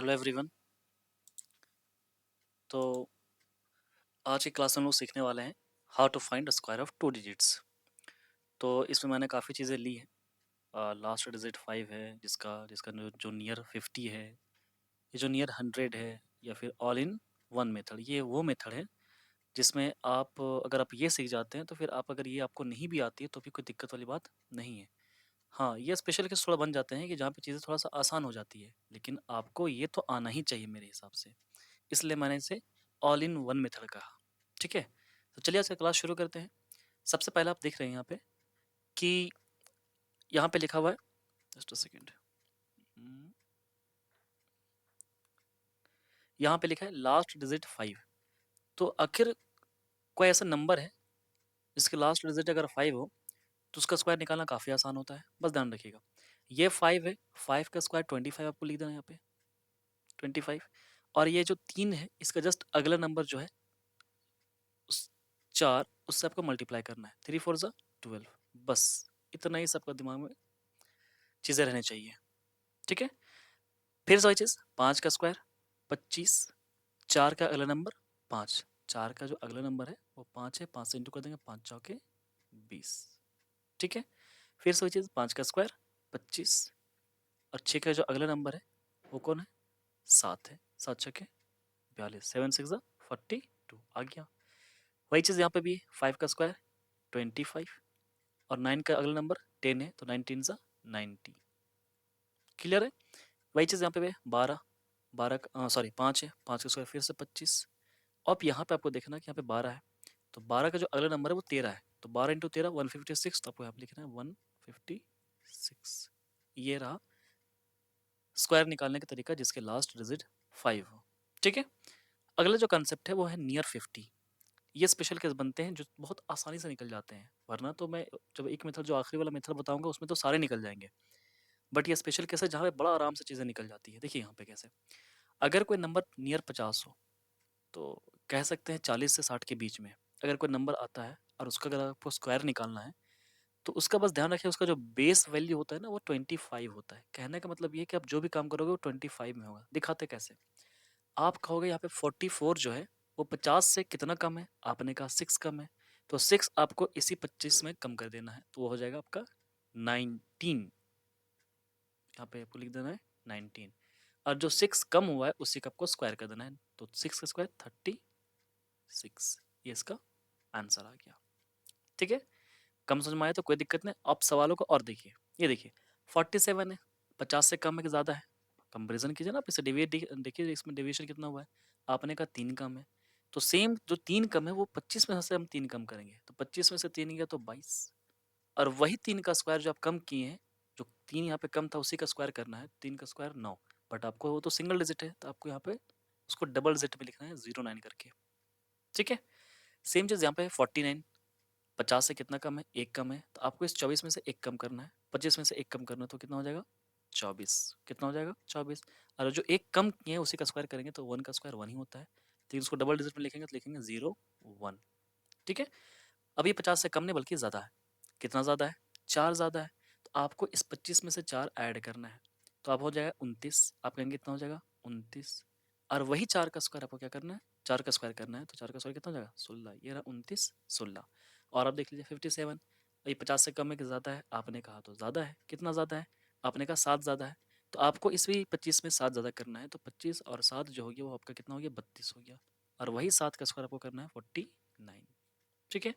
Hello everyone. तो आज की क्लास में हम लोग सीखने वाले हैं how to find square of 2 digits. तो इसमें मैंने काफ़ी चीज़ें ली हैं। लास्ट डिजिट 5 है, जिसका जिसका जो नियर 50 है, ये जो नियर 100 है, या फिर ऑल इन वन मेथड। ये वो मेथड है जिसमें आप अगर आप ये सीख जाते हैं तो फिर आप अगर ये आपको नहीं भी आती है तो भी कोई दिक्कत वाली बात नहीं है। हाँ, ये स्पेशल केस थोड़ा बन जाते हैं कि जहाँ पे चीज़ें थोड़ा सा आसान हो जाती है, लेकिन आपको ये तो आना ही चाहिए मेरे हिसाब से। इसलिए मैंने इसे ऑल इन वन मेथड कहा। ठीक है, तो चलिए आज का क्लास शुरू करते हैं। सबसे पहले आप देख रहे हैं यहाँ पे कि यहाँ पे लिखा हुआ है, जस्ट अ सेकेंड, यहाँ पे लिखा है लास्ट डिजिट 5। तो आखिर कोई ऐसा नंबर है जिसके लास्ट डिजिट अगर 5 हो तो उसका स्क्वायर निकालना काफ़ी आसान होता है। बस ध्यान रखिएगा, ये 5 है, 5 का स्क्वायर 25 आपको लिख देना है यहाँ पे 25। और ये जो 3 है इसका जस्ट अगला नंबर जो है उस 4 उससे आपको मल्टीप्लाई करना है। 3 4 ज़ा 12। बस इतना ही सबका दिमाग में चीज़ें रहनी चाहिए। ठीक है, फिर से वही चीज़, 5 का स्क्वायर 25, 4 का अगला नंबर 5, 4 का जो अगला नंबर है वो 5 है, 5 से इंटू कर देंगे, 5 चौके 20। ठीक है, फिर से वही चीज़, 5 का स्क्वायर 25, और 6 का जो अगला नंबर है वो कौन है, 7 है, 7 छके 42, 7 6 42 आ गया। वही चीज़ यहाँ पे भी, 5 का स्क्वायर 25, और 9 का अगला नंबर 10 है, तो 19 90। क्लियर है। वही चीज़ यहाँ पे भी 12, 12 सॉरी 5 है, 5 का स्क्वायर फिर से 25। अब यहाँ पे आपको देखना कि यहाँ पे 12 है, तो 12 का जो अगला नंबर है वो 13 है, तो 12 इंटू 13 156, तो आपको यहाँ पे लिखना है 156। ये रहा स्क्वायर निकालने का तरीका जिसके लास्ट डिजिट 5 हो। ठीक है, अगला जो कंसेप्ट है वो है नियर 50। ये स्पेशल केस बनते हैं जो बहुत आसानी से निकल जाते हैं, वरना तो मैं जब एक मेथड जो आखिरी वाला मेथड बताऊंगा उसमें तो सारे निकल जाएंगे, बट ये स्पेशल केस है जहाँ पे बड़ा आराम से चीज़ें निकल जाती है। देखिए यहाँ पे कैसे, अगर कोई नंबर नियर 50 हो तो कह सकते हैं 40 से 60 के बीच में अगर कोई नंबर आता है और उसका अगर आपको स्क्वायर निकालना है तो उसका बस ध्यान रखिए, उसका जो बेस वैल्यू होता है ना वो 25 होता है। कहने का मतलब ये कि आप जो भी काम करोगे वो 25 में होगा। दिखाते कैसे, आप कहोगे यहाँ पे 44 जो है वो 50 से कितना कम है, आपने कहा 6 कम है, तो 6 आपको इसी 25 में कम कर देना है, तो वो हो जाएगा आपका 19। यहाँ पे आपको लिख देना है 19, और जो 6 कम हुआ है उसी का आपको स्क्वायर कर देना है, तो 6 का स्क्वायर 36। ये इसका आंसर आ गया। ठीक है, कम समझ में आया तो कोई दिक्कत नहीं। आप सवालों को और देखिए, ये देखिए 47 है, 50 से कम है कि ज़्यादा है, कंपेरिजन कीजिए ना आप इसे, डिविएट देखिए इसमें डेविएशन कितना हुआ है, आपने कहा 3 कम है, तो सेम जो 3 कम है वो 25 में से हम 3 कम करेंगे, तो 25 में से 3 गया तो 22, और वही 3 का स्क्वायर जो आप कम किए हैं, जो 3 यहाँ पे कम था उसी का स्क्वायर करना है, 3 का स्क्वायर 9, बट आपको वो तो सिंगल डिजिट है तो आपको यहाँ पे उसको डबल डिजिट में लिखना है 09 करके। ठीक है, सेम चीज़ यहाँ पे 49, 50 से कितना कम है, 1 कम है, तो आपको इस 24 में से 1 कम करना है, 25 में से 1 कम करना है, तो कितना हो जाएगा 24। कितना हो जाएगा 24, और जो 1 कम किए हैं उसी का स्क्वायर करेंगे तो 1 का स्क्वायर 1 ही होता है, लेकिन उसको डबल डिजिट में लिखेंगे तो लिखेंगे 01। ठीक है, अब ये 50 से कम नहीं बल्कि ज़्यादा है। कितना ज़्यादा है, 4 ज़्यादा है, तो आपको इस 25 में से 4 ऐड करना है, तो आप हो जाएगा 29। आप कहेंगे कितना हो जाएगा 29, और वही 4 का स्क्वायर आपको क्या करना है, 4 का स्क्वायर करना है, तो 4 का स्क्वायर कितना हो जाएगा 16। ये रहा 29 16। और आप देख लीजिए 57, ये 50 से कम है कि ज़्यादा है, आपने कहा तो ज़्यादा है। कितना ज़्यादा है, आपने कहा 7 ज़्यादा है, तो आपको इस भी 25 में 7 ज़्यादा करना है, तो 25 और 7 जो हो गया वो आपका कितना हो गया 32 हो गया, और वही 7 का स्क्वायर आपको करना है 49। ठीक है,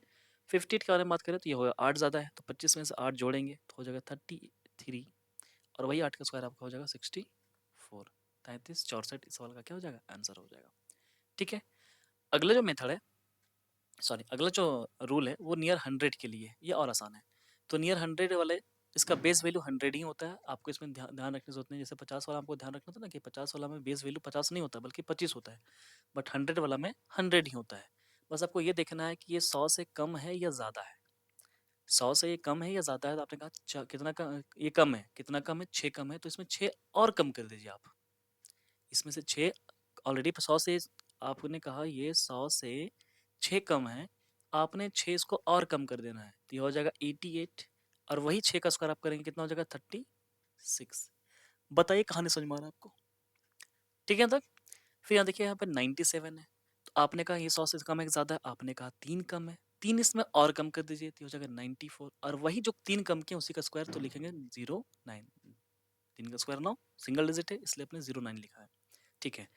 58 के बारे में बात करें तो ये होगा 8 ज़्यादा है, तो 25 में से 8 जोड़ेंगे तो हो जाएगा 33, और वही 8 का स्क्वायर आपका हो जाएगा 64। 33 64 इस सवाल का क्या हो जाएगा आंसर हो जाएगा। ठीक है, अगला जो मेथड है, सॉरी अगला जो रूल है वो नियर 100 के लिए, ये और आसान है। तो नियर 100 वाले इसका बेस वैल्यू 100 ही होता है, आपको इसमें ध्यान रखने की जरूरत नहीं। जैसे 50 वाला आपको ध्यान रखना था ना कि 50 वाला में बेस वैल्यू 50 नहीं होता बल्कि 25 होता है, बट 100 वाला में 100 ही होता है। बस आपको ये देखना है कि ये 100 से कम है या ज़्यादा है। 100 से ये कम है या ज़्यादा है, तो आपने कहा कितना कम, ये कम है, कितना कम है 6 कम है, तो इसमें 6 और कम कर दीजिए आप। इसमें से 6 ऑलरेडी 100 से, आपने कहा ये 100 से 6 कम है, आपने 6 इसको और कम कर देना है, तो ये हो जाएगा 88, और वही 6 का स्क्वायर आप करेंगे कितना हो जाएगा 36। बताइए कहानी समझ में आ रहा है आपको। ठीक है तक। फिर यहाँ देखिए यहाँ पे 97 है, तो आपने कहा ये 100 से कम है कि ज़्यादा है, आपने कहा 3 कम है, 3 इसमें और कम कर दीजिए तो हो जाएगा 94, और वही जो 3 कम किए उसी का स्क्वायर तो लिखेंगे 09, 3 का स्क्वायर 9, सिंगल डिजिट है इसलिए अपने 09 लिखा है। ठीक है,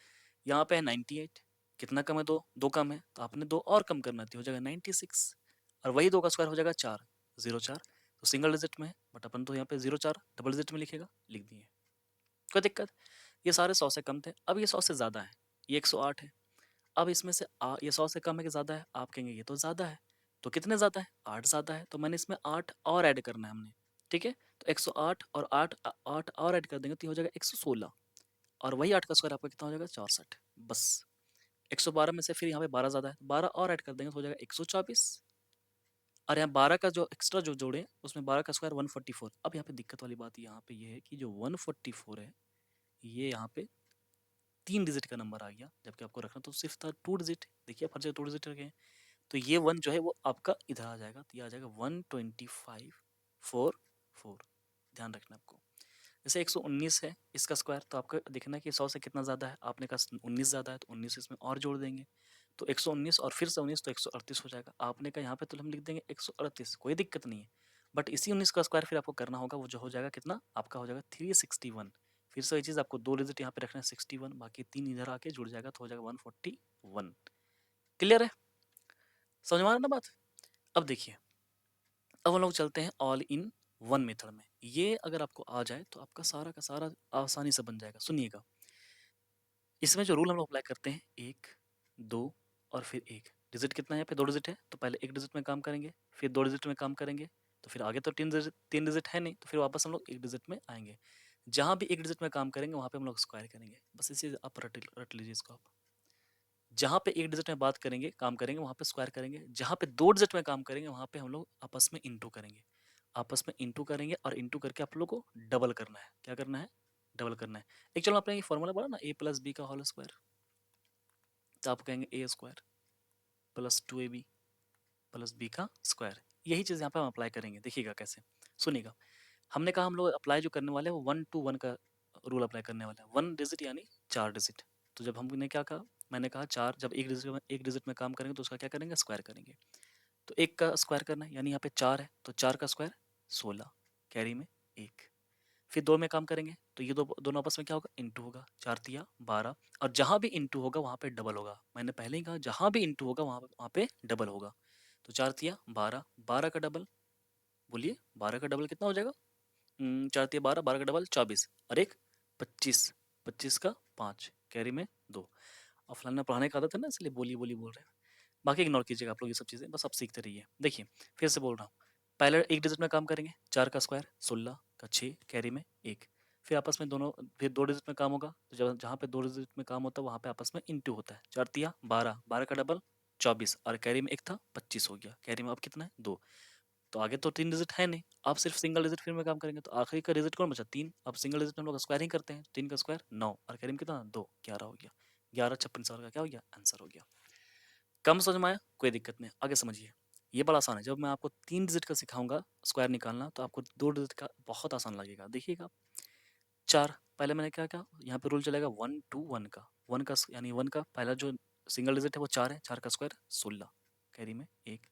यहाँ पे है 98, कितना कम है? 2, 2 कम है तो आपने 2 और कम करना थी, हो जाएगा 96, और वही 2 का स्क्वायर हो जाएगा 4, 04, तो सिंगल डिजिट में है बट अपन तो यहाँ पे 04 डबल डिजिट में लिखेगा, लिख दिए। कोई दिक्कत? ये सारे 100 से कम थे, अब ये 100 से ज़्यादा है, ये 108 है। अब इसमें से ये 100 से कम है कि ज़्यादा है? आप कहेंगे ये तो ज़्यादा है, तो कितने ज़्यादा है? 8 ज़्यादा है, तो मैंने इसमें 8 और ऐड करना है हमने, ठीक है? तो 108 और 8 और ऐड कर देंगे तो ये हो जाएगा 116, और वही 8 का स्क्वायर आपका कितना हो जाएगा? 64, बस। 112 में से फिर यहाँ पे 12 ज़्यादा है, 12 और ऐड कर देंगे तो हो जाएगा 124, और यहाँ 12 का जो एक्स्ट्रा जो जोड़े उसमें 12 का स्क्वायर 144। अब यहाँ पे दिक्कत वाली बात यहाँ पे ये है कि जो 144 है ये यहाँ पे 3 डिजिट का नंबर आ गया, जबकि आपको रखना तो सिर्फ था 2 डिजिट। देखिए हर जगह 2 डिजिट रखे हैं, तो ये 1 जो है वो आपका इधर आ जाएगा, तो ये आ जाएगा 12544, ध्यान रखना आपको। जैसे 119 है इसका स्क्वायर, तो आपको देखना है कि 100 से कितना ज़्यादा है, आपने कहा 19 ज़्यादा है तो 19 इसमें और जोड़ देंगे, तो 119 और फिर से 19 तो 138 हो जाएगा। आपने कहा यहाँ पे तो हम लिख देंगे 138, कोई दिक्कत नहीं है, बट इसी 19 का स्क्वायर फिर आपको करना होगा, वो जो हो जाएगा कितना आपका हो जाएगा 361। फिर से वही चीज़, आपको 2 डिजिट यहाँ पे रखना है 61, बाकी 3 इधर आके जुड़ जाएगा तो हो जाएगा 141। क्लियर है? समझ में आ रहा है ना बात? अब देखिए, अब हम लोग चलते हैं ऑल इन वन मेथड में। ये अगर आपको आ जाए तो आपका सारा का सारा आसानी से बन जाएगा। सुनिएगा, इसमें जो रूल हम लोग अप्लाई करते हैं, 1, 2 और फिर 1 डिजिट, कितना है यहाँ पे? 2 डिजिट है, तो पहले 1 डिजिट में काम करेंगे, फिर 2 डिजिट में काम करेंगे, तो फिर आगे तो 3 डिजिट है नहीं, तो फिर वापस हम लोग 1 डिजिट में आएंगे। जहाँ भी 1 डिजिट में काम करेंगे वहाँ पे हम लोग स्क्वायर करेंगे, बस इसे आप रट लीजिए इसको आप। जहाँ पे 1 डिजिट में बात करेंगे, काम करेंगे, वहाँ पे स्क्वायर करेंगे, जहाँ पे 2 डिजिट में काम करेंगे वहाँ पे हम लोग आपस में इंटू करेंगे, आपस में इंटू करेंगे, और इंटू करके आप लोग को डबल करना है। क्या करना है? डबल करना है। एक चलो आपने ये फॉर्मूला पढ़ा ना, a प्लस बी का होल स्क्वायर, तो आप कहेंगे A square plus 2ab plus B का स्क्वायर। यही चीज़ यहाँ पे हम अप्लाई करेंगे, देखिएगा कैसे। सुनिएगा, हमने कहा हम लोग अप्लाई जो करने वाले हैं वो 1 to 1 का रूल अप्लाई करने वाले हैं। 1 डिजिट यानी 4 डिजिट, तो जब हमने क्या कहा, मैंने कहा 4, जब एक डिजिट में काम करेंगे तो उसका क्या करेंगे? स्क्वायर करेंगे। तो 1 का स्क्वायर करना है, यानी यहाँ पे 4 है तो 4 का स्क्वायर 16, कैरी में 1। फिर 2 में काम करेंगे तो ये दोनों आपस में क्या होगा? इंटू होगा, 4 तिया 12, और जहाँ भी इंटू होगा वहाँ पे डबल होगा। मैंने पहले ही कहा जहाँ भी इंटू होगा वहाँ पे डबल होगा। तो 4 तिया 12, 12 का डबल, बोलिए 12 का डबल कितना हो जाएगा? 4 तिया 12, 12 का डबल 24, और एक 25, 25 का 5, कैरी में 2। और फलाना पढ़ाने का आदत है ना, इसलिए बोली बोली बोल रहे हैं। बाकी इग्नोर कीजिएगा आप लोग ये सब चीज़ें, बस आप सीखते रहिए। देखिए फिर से बोल रहा हूँ, पहले 1 डिजिट में काम करेंगे, 4 का स्क्वायर 16 का 6, कैरी में 1। फिर आपस में दोनों, फिर 2 डिजिट में काम होगा, तो जब जहाँ पे 2 डिजिट में काम होता है वहाँ पे आपस में इंटू होता है। 4 तिया 12, 12 का डबल 24, और कैरी में 1 था 25 हो गया। कैरी में अब कितना है? 2। तो आगे तो 3 डिजिट है नहीं, आप सिर्फ सिंगल डिजिट फिर में काम करेंगे, तो आखिरी का डिजिट कौन बचा? 3। अब सिंगल डिजिट में हम लोग स्क्वायर ही करते हैं, 3 का स्क्वायर 9, और कैरी में कितना? 2, 11 हो गया। 11 56 का क्या हो गया? आंसर हो गया। कम समझ में आया? कोई दिक्कत नहीं, आगे समझिए। ये बड़ा आसान है, जब मैं आपको 3 डिजिट का सिखाऊंगा स्क्वायर निकालना, तो आपको 2 डिजिट का बहुत आसान लगेगा। देखिएगा, 4, पहले मैंने क्या कहा, यहाँ पे रूल चलेगा 1 to 1 का। 1 का यानी 1 का पहला जो सिंगल डिजिट है वो 4 है, 4 का स्क्वायर 16, कैरी में 1।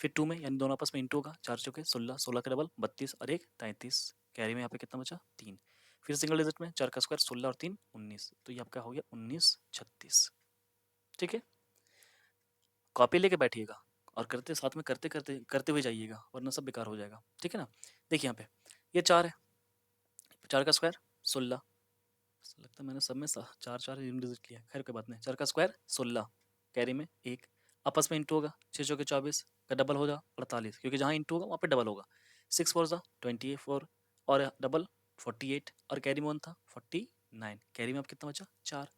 फिर 2 में, यानी दोनों आपस में इंटू होगा, 4 चौके 16, 16 का डबल 32, और 1 33, कैरी में यहाँ पे कितना बचा? 3। फिर सिंगल डिजिट में 4 का स्क्वायर 16 और 3 19, तो ये आपका हो गया 19 36। ठीक है, कॉपी लेके बैठिएगा और करते साथ में करते करते करते हुए जाइएगा, वरना सब बेकार हो जाएगा। ठीक है ना? देखिए यहाँ पे ये 4 है, 4 का स्क्वायर 16, लगता है मैंने सब में 4 4 डिजिट लिया, खैर कोई बात नहीं। 4 का स्क्वायर 16, कैरी में 1, आपस में इंटू होगा, 6 चौके 24 का डबल होगा 48, क्योंकि जहाँ इंटू होगा वहाँ पे डबल होगा। 6 4 24, और डबल 48, और कैरी में 1 था 49, कैरी में अब कितना बचा? 4।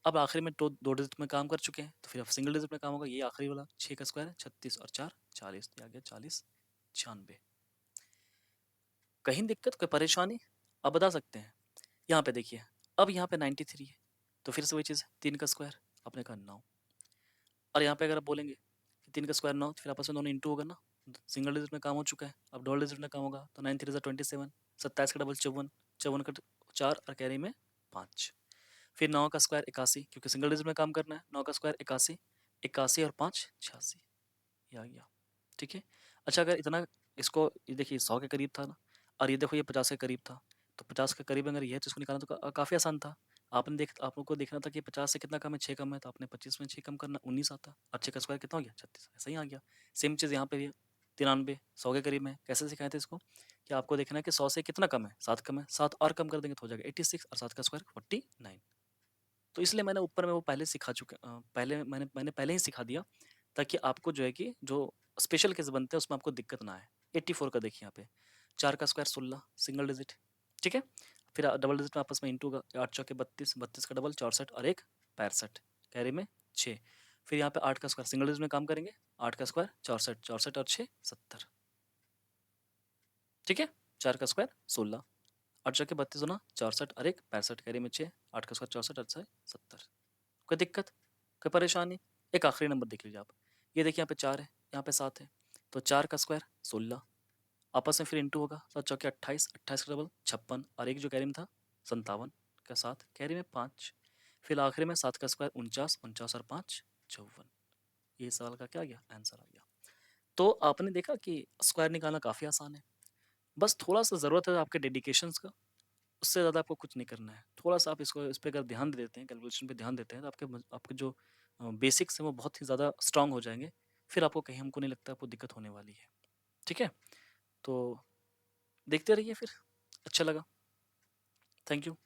अब आखिरी में दो डिजिट में काम कर चुके हैं, तो फिर अब सिंगल डिजिट में काम होगा, ये आखिरी वाला 6 का स्क्वायर है 36, और 4 40, तो आ गया 40 96। कहीं दिक्कत, कोई परेशानी? आप बता सकते हैं। यहाँ पे देखिए, अब यहाँ पे 93 है, तो फिर से वही चीज़ है, 3 का स्क्वायर आपने कहा 9, और यहाँ पे अगर आप बोलेंगे कि 3 का स्क्वायर 9, तो फिर आपस में दोनों इंटू होगा ना, सिंगल डिजिट में काम हो चुका है, अब डबल डिजिट में काम होगा, तो 9 3 27, 27 का डबल 54, 54 का 4, और कैरी में 5। फिर 9 का स्क्वायर 81, क्योंकि सिंगल डिजिट में काम करना है। 9 का स्क्वायर 81, 81 और 5 86, ये आ गया। ठीक है। अच्छा, अगर इतना इसको ये देखिए 100 के करीब था ना, और ये देखो ये 50 के करीब था, तो 50 के करीब अगर ये है तो इसको निकालना तो काफ़ी आसान था। आप लोग को देखना था कि 50 से कितना कम है, 6 कम है, तो आपने 25 में 6 कम करना, 19 आता, और 6 का स्क्वायर कितना हो गया, 36, ऐसा ही आ गया। सेम चीज़ यहाँ पे भी है, 93 100 के करीब में। कैसे सिखाए थे इसको, कि आपको देखना है कि 100 से कितना कम है, 7 कम है, 7 और कम कर देंगे तो हो जाएगा 86, और 7 का स्क्वायर 49। तो इसलिए मैंने ऊपर में वो पहले सिखा चुके पहले मैंने पहले ही सिखा दिया, ताकि आपको जो है कि जो स्पेशल केस बनते हैं उसमें आपको दिक्कत ना आए। 84 का देखिए यहाँ पे, 4 का स्क्वायर 16, सिंगल डिजिट। ठीक है। फिर डबल डिजिट में आपस में इंटू का, 8 चौके 32, 32 का डबल 64 और एक 65, कैरी में 6। फिर यहाँ पे 8 का स्क्वायर सिंगल डिजिट में काम करेंगे, 8 का स्क्वायर 64, 64 और 6 70। ठीक है। 4 का स्क्वायर 16, 8 चौके 32 होना 64 और एक 65, कैरी में 6, 8 का स्क्वायर 64 और 6 70। कोई दिक्कत, कोई परेशानी? एक आखिरी नंबर देख लीजिए आप, ये देखिए यहाँ पे 4 है, यहाँ पे 7 है, तो 4 का स्क्वायर 16, आपस में फिर इंटू होगा, 7 चौके 28, 28 का डबल 56, और एक जो कैरी में था 57 का 7, कैरी में 5। फिर आखिरी में 7 का स्क्वायर 49, 49 और 5 54। ये सवाल का क्या आ गया, आंसर आ गया। तो आपने देखा कि स्क्वायर निकालना काफ़ी आसान है, बस थोड़ा सा ज़रूरत है आपके डेडिकेशंस का, उससे ज़्यादा आपको कुछ नहीं करना है। थोड़ा-सा आप इसको इस पे अगर ध्यान दे देते हैं, कैलकुलेशन पे ध्यान देते हैं, तो आपके जो बेसिक्स हैं वो बहुत ही ज़्यादा स्ट्रॉन्ग हो जाएँगे। फिर आपको कहीं, हमको नहीं लगता आपको दिक्कत होने वाली है। ठीक है? तो देखते रहिए फिर। अच्छा लगा। Thank you.